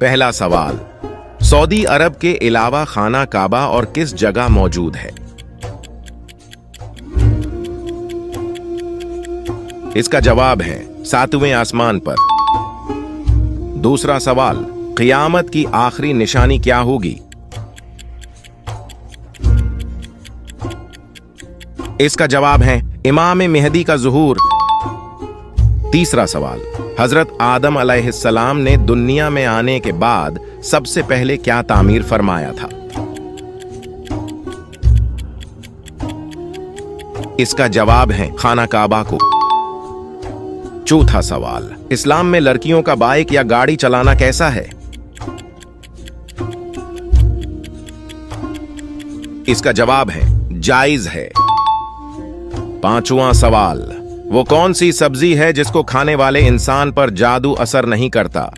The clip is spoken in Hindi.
पहला सवाल, सऊदी अरब के अलावा खाना काबा और किस जगह मौजूद है? इसका जवाब है सातवें आसमान पर। दूसरा सवाल, क़ियामत की आखिरी निशानी क्या होगी? इसका जवाब है इमाम मेहदी का ज़ुहूर। तीसरा सवाल, हजरत आदम अलैहिस्सलाम ने दुनिया में आने के बाद सबसे पहले क्या तामीर फरमाया था? इसका जवाब है खाना काबा को। चौथा सवाल, इस्लाम में लड़कियों का बाइक या गाड़ी चलाना कैसा है? इसका जवाब है जायज है। पांचवा सवाल, वो कौन सी सब्जी है जिसको खाने वाले इंसान पर जादू असर नहीं करता?